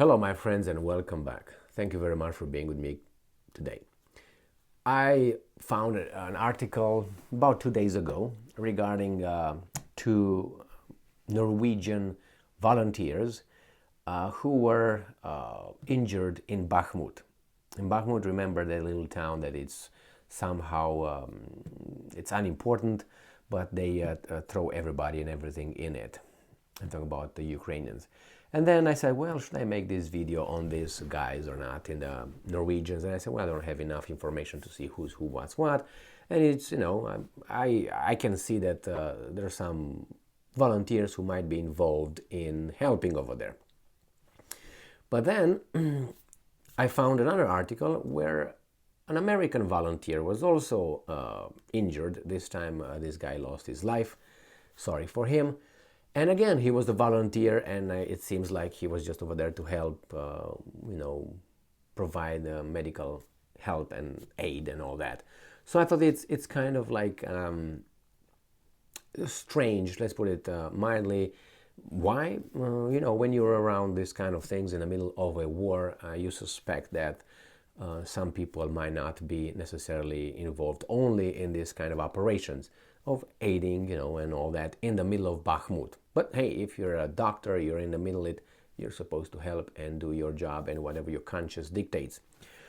Hello, my friends, and welcome back. Thank you very much for being with me today. I found an article about 2 days ago regarding two Norwegian volunteers who were injured in Bakhmut. In Bakhmut, remember that little town that it's somehow it's unimportant, but they throw everybody and everything in it. I'm talking about the Ukrainians. And then I said, well, should I make this video on these guys or not, in the Norwegians? And I said, well, I don't have enough information to see who's who, what's what. And it's, I can see that there are some volunteers who might be involved in helping over there. But then I found another article where an American volunteer was also injured. This time this guy lost his life. Sorry for him. And again, he was a volunteer, and it seems like he was just over there to help, provide medical help and aid and all that. So I thought it's kind of like strange, let's put it mildly. Why? When you're around these kind of things in the middle of a war, you suspect that some people might not be necessarily involved only in this kind of operations of aiding, and all that in the middle of Bakhmut. But hey, if you're a doctor, you're in the middle of it, you're supposed to help and do your job and whatever your conscience dictates.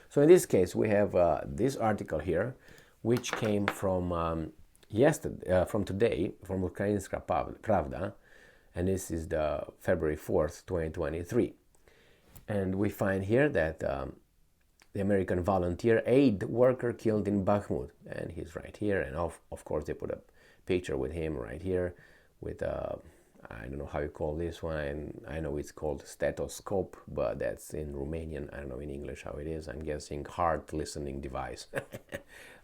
So in this case, we have this article here, which came from yesterday, from today, from Ukrainska Pravda, and this is the February 4th, 2023. And we find here that the American volunteer aid worker killed in Bakhmut, and he's right here. And of course, they put a picture with him right here with I don't know how you call this one. I know it's called stethoscope, but that's in Romanian. I don't know in English how it is. I'm guessing heart listening device.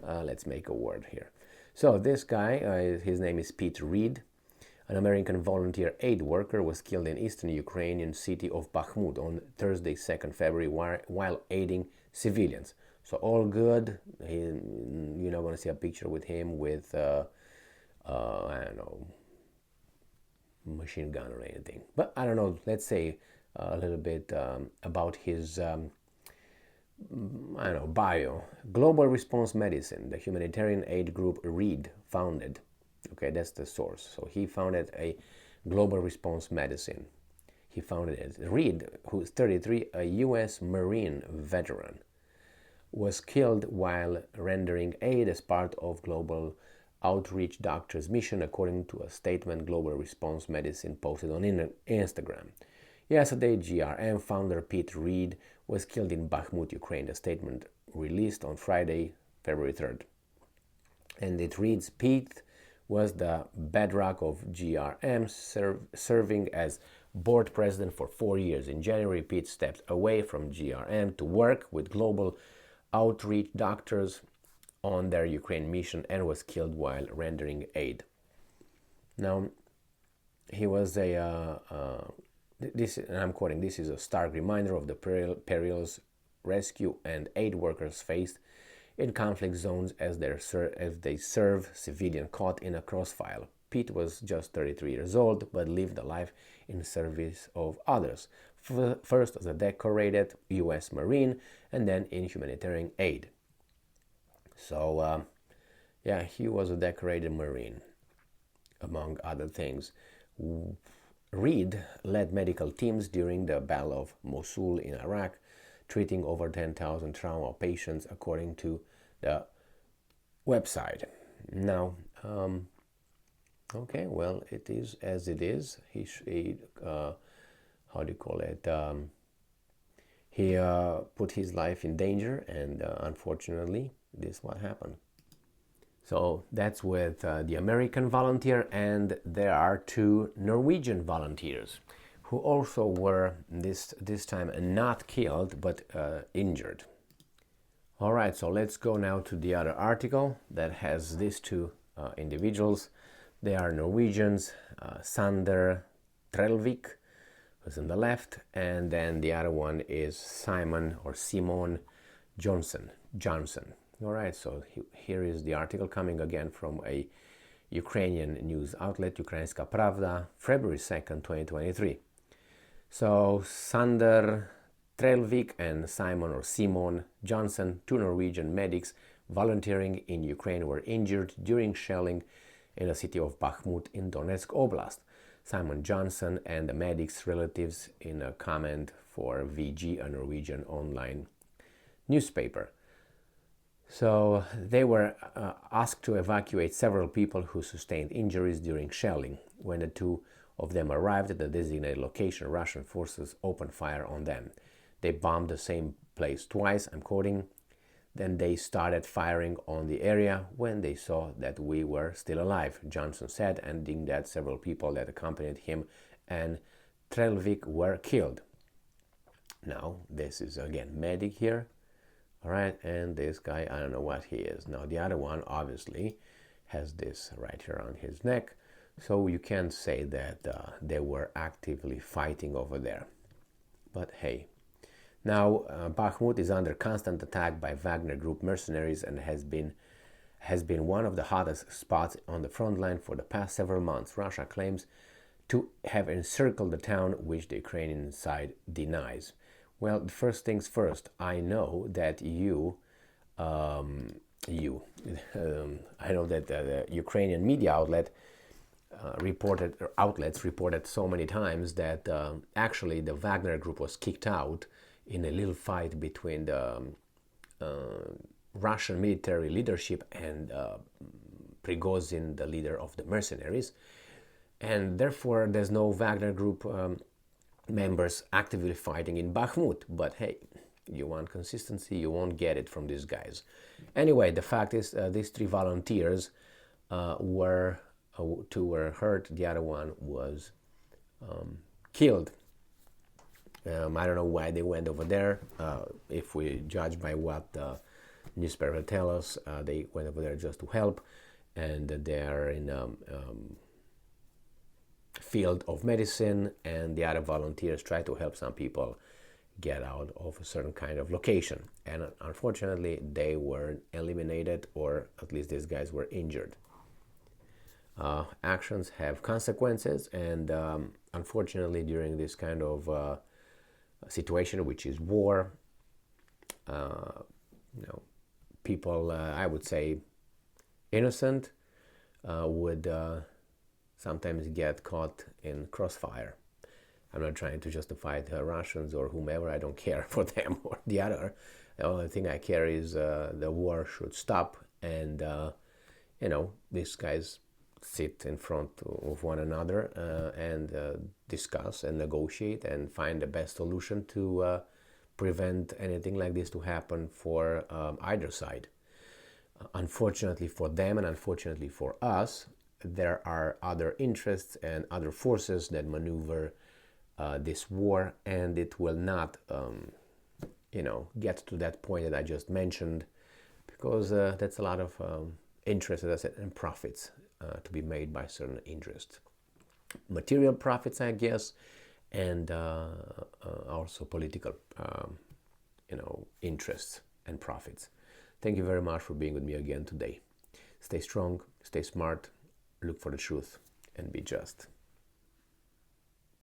Let's make a word here. So this guy, his name is Pete Reed, an American volunteer aid worker, was killed in eastern Ukrainian city of Bakhmut on Thursday, 2nd February, while aiding civilians. So all good. You're not going to see a picture with him with, I don't know, machine gun or anything. But I don't know, let's say a little bit about his, bio. Global Response Medicine, the humanitarian aid group Reed founded. Okay, that's the source. So he founded a Global Response Medicine. He founded it. Reed, who's 33, a U.S. Marine veteran, was killed while rendering aid as part of Global Outreach Doctors mission, according to a statement Global Response Medicine posted on Instagram. Yesterday, GRM founder Pete Reed was killed in Bakhmut, Ukraine. The statement released on Friday, February 3rd. And it reads, Pete was the bedrock of GRM, serving as board president for 4 years. In January, Pete stepped away from GRM to work with Global Outreach Doctors on their Ukraine mission and was killed while rendering aid. Now, he was and I'm quoting, this is a stark reminder of the perils rescue and aid workers faced in conflict zones as they serve civilians caught in a crossfire. Pete was just 33 years old, but lived a life in service of others, first as a decorated U.S. Marine and then in humanitarian aid. So, he was a decorated Marine, among other things. Reed led medical teams during the Battle of Mosul in Iraq, treating over 10,000 trauma patients, according to the website. Now, okay, well, it is as it is. He put his life in danger, and unfortunately, this is what happened. So that's with the American volunteer, and there are two Norwegian volunteers who also were this time not killed but injured. All right, so let's go now to the other article that has these two individuals. They are Norwegians, Sander Trellvik, who's on the left, and then the other one is Simon Johnson. All right, so here is the article coming again from a Ukrainian news outlet, Ukrainska Pravda, February 2nd, 2023. So Sander Trelvik and Simon Johnson, two Norwegian medics volunteering in Ukraine, were injured during shelling in the city of Bakhmut in Donetsk Oblast. Simon Johnson and the medics' relatives in a comment for VG, a Norwegian online newspaper. So they were asked to evacuate several people who sustained injuries during shelling. When the two of them arrived at the designated location, Russian forces opened fire on them. They bombed the same place twice, I'm quoting. Then they started firing on the area when they saw that we were still alive, Johnson said, adding that several people that accompanied him and Trelvik were killed. Now, this is again medic here. All right, and this guy, I don't know what he is. Now, the other one obviously has this right here on his neck. So you can say that they were actively fighting over there. But hey, now Bakhmut is under constant attack by Wagner Group mercenaries and has been one of the hottest spots on the front line for the past several months. Russia claims to have encircled the town, which the Ukrainian side denies. Well, first things first, I know that I know that the Ukrainian media outlets reported so many times that actually the Wagner Group was kicked out in a little fight between the Russian military leadership and Prigozhin, the leader of the mercenaries. And therefore, there's no Wagner Group members actively fighting in Bakhmut. But hey, you want consistency, you won't get it from these guys. Anyway, the fact is these three volunteers two were hurt, the other one was killed. I don't know why they went over there. If we judge by what the newspaper tell us, they went over there just to help, and they are in field of medicine, and the other volunteers try to help some people get out of a certain kind of location. And unfortunately, they were eliminated, or at least these guys were injured. Actions have consequences, and unfortunately, during this kind of situation, which is war, people, I would say, innocent, would sometimes get caught in crossfire. I'm not trying to justify the Russians or whomever. I don't care for them or the other. The only thing I care is the war should stop, and these guys sit in front of one another and discuss and negotiate and find the best solution to prevent anything like this to happen for either side. Unfortunately for them and unfortunately for us, there are other interests and other forces that maneuver this war, and it will not get to that point that I just mentioned, because that's a lot of interest, as I said, and profits to be made by certain interests. Material profits, I guess, and also political interests and profits. Thank you very much for being with me again today. Stay strong, stay smart, look for the truth, and be just.